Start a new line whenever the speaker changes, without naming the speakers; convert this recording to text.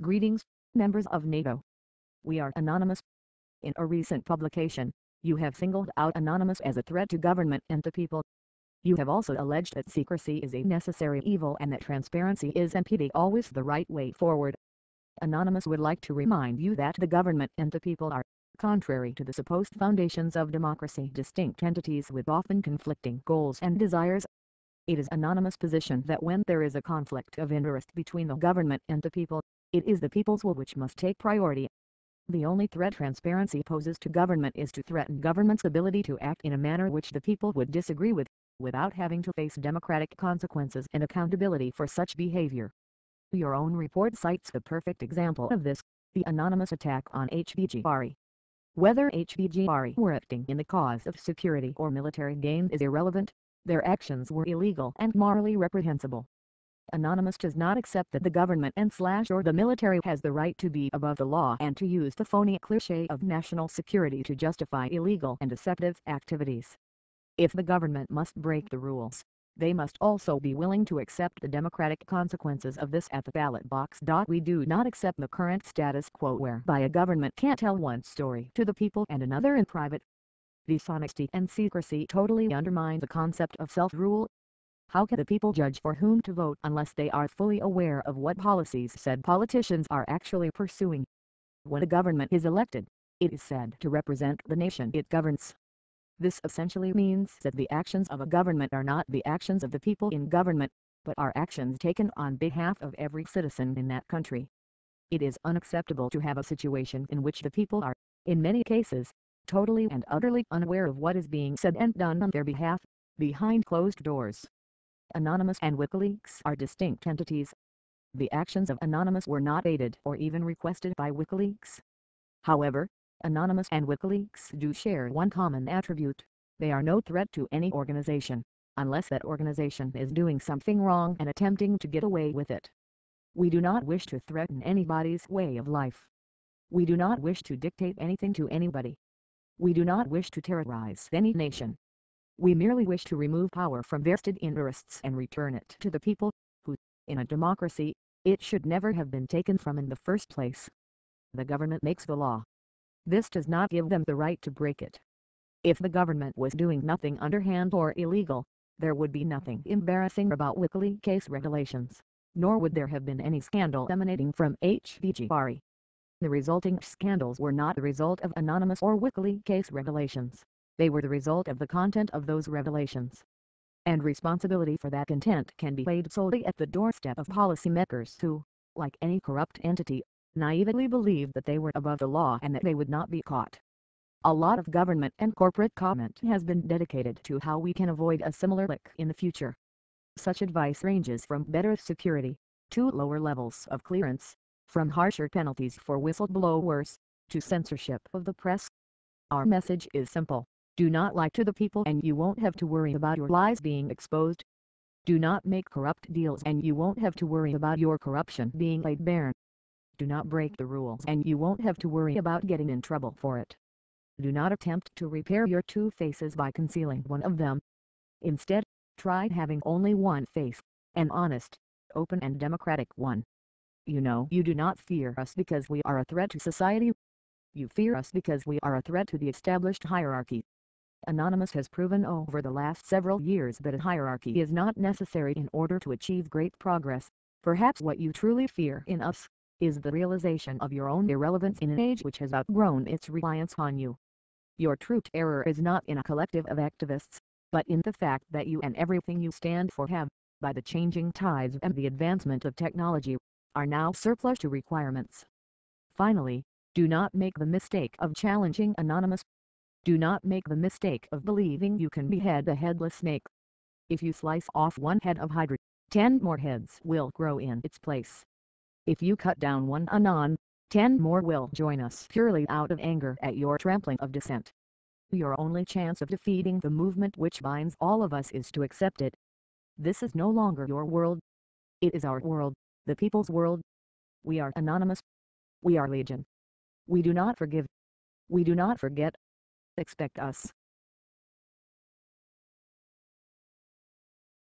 Greetings, members of NATO. We are Anonymous. In a recent publication, you have singled out Anonymous as a threat to government and to people. You have also alleged that secrecy is a necessary evil and that transparency is and always the right way forward. Anonymous would like to remind you that the government and the people are, contrary to the supposed foundations of democracy, distinct entities with often conflicting goals and desires. It is Anonymous' position that when there is a conflict of interest between the government and the people, it is the people's will which must take priority. The only threat transparency poses to government is to threaten government's ability to act in a manner which the people would disagree with, without having to face democratic consequences and accountability for such behavior. Your own report cites the perfect example of this, the anonymous attack on HBGRE. Whether HBGRE were acting in the cause of security or military gain is irrelevant. Their actions were illegal and morally reprehensible. Anonymous does not accept that the government and/or the military has the right to be above the law and to use the phony cliché of national security to justify illegal and deceptive activities. If the government must break the rules, they must also be willing to accept the democratic consequences of this at the ballot box. We do not accept the current status quo whereby a government can't tell one story to the people and another in private. Dishonesty and secrecy totally undermine the concept of self-rule. How can the people judge for whom to vote unless they are fully aware of what policies said politicians are actually pursuing? When a government is elected, it is said to represent the nation it governs. This essentially means that the actions of a government are not the actions of the people in government, but are actions taken on behalf of every citizen in that country. It is unacceptable to have a situation in which the people are, in many cases, totally and utterly unaware of what is being said and done on their behalf, behind closed doors. Anonymous and WikiLeaks are distinct entities. The actions of Anonymous were not aided or even requested by WikiLeaks. However, Anonymous and WikiLeaks do share one common attribute: they are no threat to any organization, unless that organization is doing something wrong and attempting to get away with it. We do not wish to threaten anybody's way of life. We do not wish to dictate anything to anybody. We do not wish to terrorize any nation. We merely wish to remove power from vested interests and return it to the people, who, in a democracy, it should never have been taken from in the first place. The government makes the law. This does not give them the right to break it. If the government was doing nothing underhand or illegal, there would be nothing embarrassing about WikiLeaks regulations, nor would there have been any scandal emanating from HBGRE. The resulting scandals were not the result of Anonymous or WikiLeaks regulations. They were the result of the content of those revelations. And responsibility for that content can be laid solely at the doorstep of policymakers who, like any corrupt entity, naively believed that they were above the law and that they would not be caught. A lot of government and corporate comment has been dedicated to how we can avoid a similar lick in the future. Such advice ranges from better security, to lower levels of clearance, from harsher penalties for whistleblowers, to censorship of the press. Our message is simple: do not lie to the people and you won't have to worry about your lies being exposed. Do not make corrupt deals and you won't have to worry about your corruption being laid bare. Do not break the rules and you won't have to worry about getting in trouble for it. Do not attempt to repair your two faces by concealing one of them. Instead, try having only one face, an honest, open and democratic one. You know you do not fear us because we are a threat to society. You fear us because we are a threat to the established hierarchy. Anonymous has proven over the last several years that a hierarchy is not necessary in order to achieve great progress. Perhaps what you truly fear in us is the realization of your own irrelevance in an age which has outgrown its reliance on you. Your true terror is not in a collective of activists, but in the fact that you and everything you stand for have, by the changing tides and the advancement of technology, are now surplus to requirements. Finally, do not make the mistake of challenging Anonymous. Do not make the mistake of believing you can behead a headless snake. If you slice off one head of Hydra, 10 more heads will grow in its place. If you cut down one Anon, 10 more will join us purely out of anger at your trampling of dissent. Your only chance of defeating the movement which binds all of us is to accept it. This is no longer your world. It is our world, the people's world. We are Anonymous. We are Legion. We do not forgive. We do not forget. Expect us.